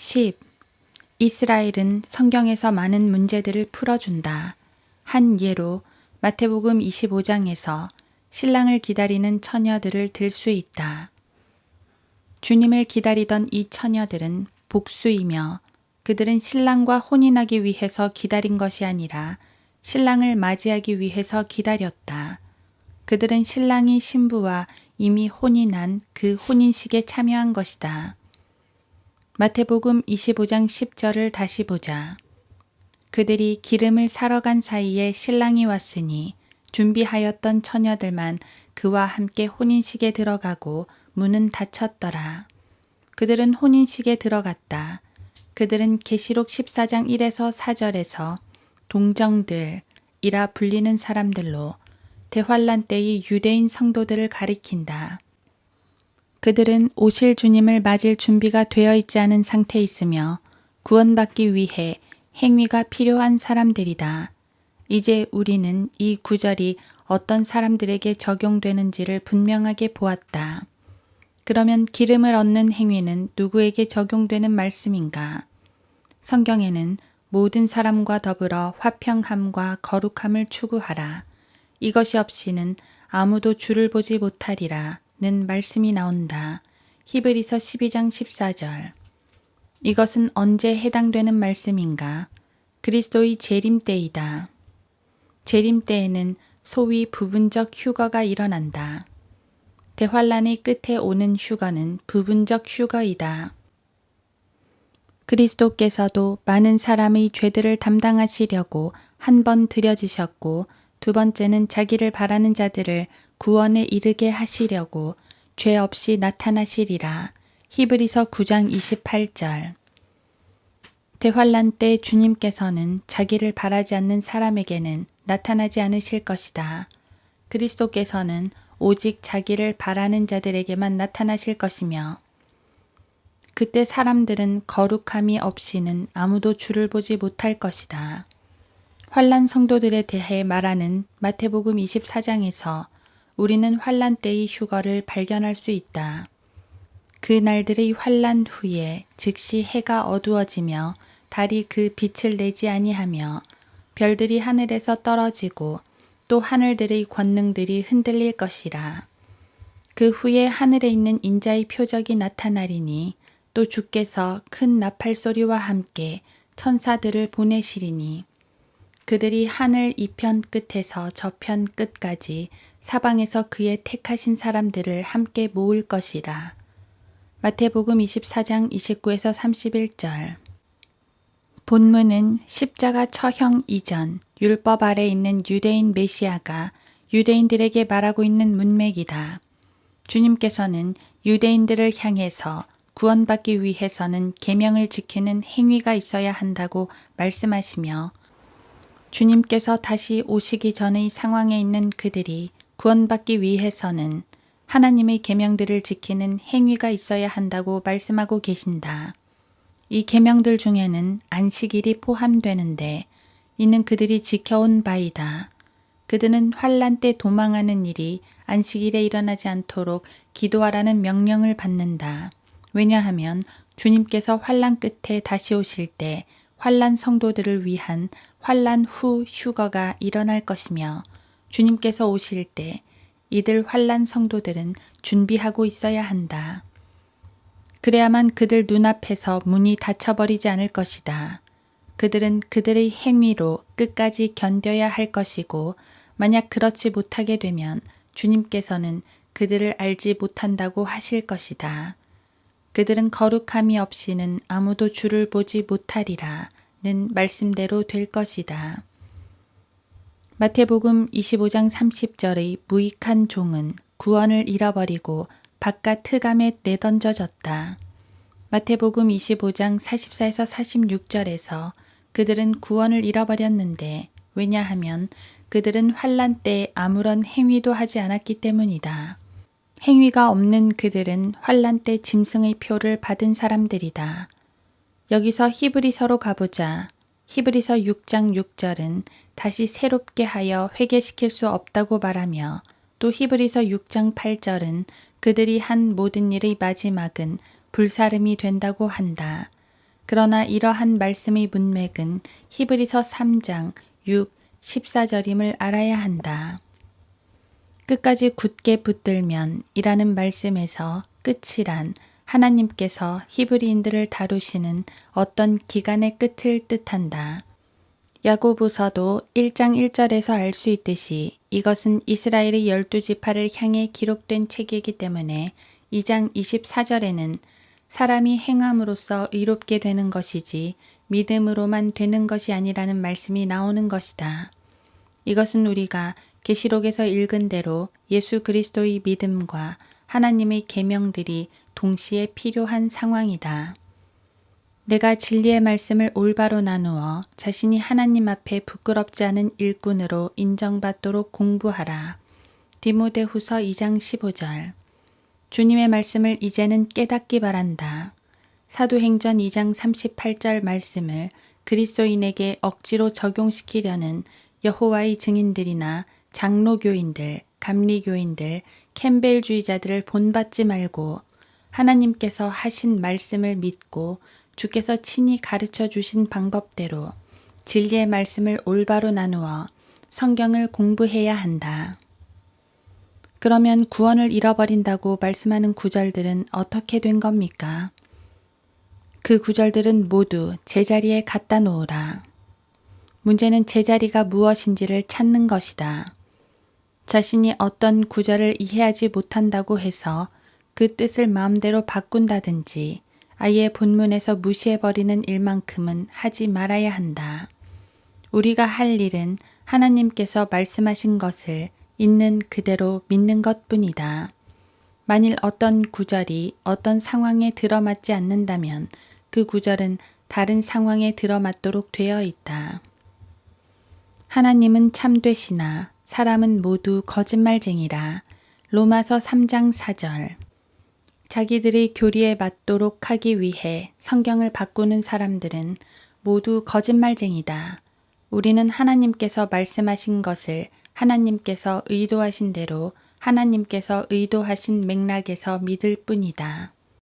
10. 이스라엘은 성경에서 많은 문제들을 풀어준다. 한 예로 마태복음 25장에서 신랑을 기다리는 처녀들을 들 수 있다. 주님을 기다리던 이 처녀들은 복수이며 그들은 신랑과 혼인하기 위해서 기다린 것이 아니라 신랑을 맞이하기 위해서 기다렸다. 그들은 신랑이 신부와 이미 혼인한 그 혼인식에 참여한 것이다. 마태복음 25장 10절을 다시 보자. 그들이 기름을 사러 간 사이에 신랑이 왔으니 준비하였던 처녀들만 그와 함께 혼인식에 들어가고 문은 닫혔더라. 그들은 혼인식에 들어갔다. 그들은 계시록 14장 1에서 4절에서 동정들이라 불리는 사람들로 대환란 때의 유대인 성도들을 가리킨다. 그들은 오실 주님을 맞을 준비가 되어 있지 않은 상태에 있으며 구원받기 위해 행위가 필요한 사람들이다. 이제 우리는 이 구절이 어떤 사람들에게 적용되는지를 분명하게 보았다. 그러면 기름을 얻는 행위는 누구에게 적용되는 말씀인가? 성경에는 모든 사람과 더불어 화평함과 거룩함을 추구하라. 이것이 없이는 아무도 주를 보지 못하리라. 는 말씀이 나온다. 히브리서 12장 14절. 이것은 언제 해당되는 말씀인가? 그리스도의 재림 때이다. 재림 때에는 소위 부분적 휴거가 일어난다. 대환란의 끝에 오는 휴거는 부분적 휴거이다. 그리스도께서도 많은 사람의 죄들을 담당하시려고 한 번 들여지셨고 두 번째는 자기를 바라는 자들을 구원에 이르게 하시려고 죄 없이 나타나시리라. 히브리서 9장 28절. 대환란 때 주님께서는 자기를 바라지 않는 사람에게는 나타나지 않으실 것이다. 그리스도께서는 오직 자기를 바라는 자들에게만 나타나실 것이며 그때 사람들은 거룩함이 없이는 아무도 주를 보지 못할 것이다. 환란 성도들에 대해 말하는 마태복음 24장에서 우리는 환란 때의 휴거를 발견할 수 있다. 그 날들의 환란 후에 즉시 해가 어두워지며 달이 그 빛을 내지 아니하며 별들이 하늘에서 떨어지고 또 하늘들의 권능들이 흔들릴 것이라. 그 후에 하늘에 있는 인자의 표적이 나타나리니 또 주께서 큰 나팔 소리와 함께 천사들을 보내시리니 그들이 하늘 이편 끝에서 저편 끝까지 사방에서 그의 택하신 사람들을 함께 모을 것이라. 마태복음 24장 29에서 31절. 본문은 십자가 처형 이전 율법 아래 있는 유대인 메시아가 유대인들에게 말하고 있는 문맥이다. 주님께서는 유대인들을 향해서 구원받기 위해서는 계명을 지키는 행위가 있어야 한다고 말씀하시며 주님께서 다시 오시기 전의 상황에 있는 그들이 구원받기 위해서는 하나님의 계명들을 지키는 행위가 있어야 한다고 말씀하고 계신다. 이 계명들 중에는 안식일이 포함되는데 이는 그들이 지켜온 바이다. 그들은 환란 때 도망하는 일이 안식일에 일어나지 않도록 기도하라는 명령을 받는다. 왜냐하면 주님께서 환란 끝에 다시 오실 때 환란 성도들을 위한 환란 후 휴거가 일어날 것이며 주님께서 오실 때 이들 환란 성도들은 준비하고 있어야 한다. 그래야만 그들 눈앞에서 문이 닫혀버리지 않을 것이다. 그들은 그들의 행위로 끝까지 견뎌야 할 것이고 만약 그렇지 못하게 되면 주님께서는 그들을 알지 못한다고 하실 것이다. 그들은 거룩함이 없이는 아무도 주를 보지 못하리라 는 말씀대로 될 것이다. 마태복음 25장 30절의 무익한 종은 구원을 잃어버리고 바깥 흑암에 내던져졌다. 마태복음 25장 44에서 46절에서 그들은 구원을 잃어버렸는데 왜냐하면 그들은 환란 때 아무런 행위도 하지 않았기 때문이다. 행위가 없는 그들은 환란 때 짐승의 표를 받은 사람들이다. 여기서 히브리서로 가보자. 히브리서 6장 6절은 다시 새롭게 하여 회개시킬 수 없다고 말하며 또 히브리서 6장 8절은 그들이 한 모든 일의 마지막은 불사름이 된다고 한다. 그러나 이러한 말씀의 문맥은 히브리서 3장 6, 14절임을 알아야 한다. 끝까지 굳게 붙들면 이라는 말씀에서 끝이란 하나님께서 히브리인들을 다루시는 어떤 기간의 끝을 뜻한다. 야고보서도 1장 1절에서 알 수 있듯이 이것은 이스라엘의 12지파를 향해 기록된 책이기 때문에 2장 24절에는 사람이 행함으로써 의롭게 되는 것이지 믿음으로만 되는 것이 아니라는 말씀이 나오는 것이다. 이것은 우리가 계시록에서 읽은 대로 예수 그리스도의 믿음과 하나님의 계명들이 동시에 필요한 상황이다. 내가 진리의 말씀을 올바로 나누어 자신이 하나님 앞에 부끄럽지 않은 일꾼으로 인정받도록 공부하라. 디모데후서 2장 15절. 주님의 말씀을 이제는 깨닫기 바란다. 사도행전 2장 38절 말씀을 그리스도인에게 억지로 적용시키려는 여호와의 증인들이나 장로교인들, 감리교인들, 캠벨주의자들을 본받지 말고 하나님께서 하신 말씀을 믿고 주께서 친히 가르쳐 주신 방법대로 진리의 말씀을 올바로 나누어 성경을 공부해야 한다. 그러면 구원을 잃어버린다고 말씀하는 구절들은 어떻게 된 겁니까? 그 구절들은 모두 제자리에 갖다 놓으라. 문제는 제자리가 무엇인지를 찾는 것이다. 자신이 어떤 구절을 이해하지 못한다고 해서 그 뜻을 마음대로 바꾼다든지 아예 본문에서 무시해버리는 일만큼은 하지 말아야 한다. 우리가 할 일은 하나님께서 말씀하신 것을 있는 그대로 믿는 것뿐이다. 만일 어떤 구절이 어떤 상황에 들어맞지 않는다면 그 구절은 다른 상황에 들어맞도록 되어 있다. 하나님은 참되시나 사람은 모두 거짓말쟁이라. 로마서 3장 4절. 자기들의 교리에 맞도록 하기 위해 성경을 바꾸는 사람들은 모두 거짓말쟁이다. 우리는 하나님께서 말씀하신 것을 하나님께서 의도하신 대로 하나님께서 의도하신 맥락에서 믿을 뿐이다.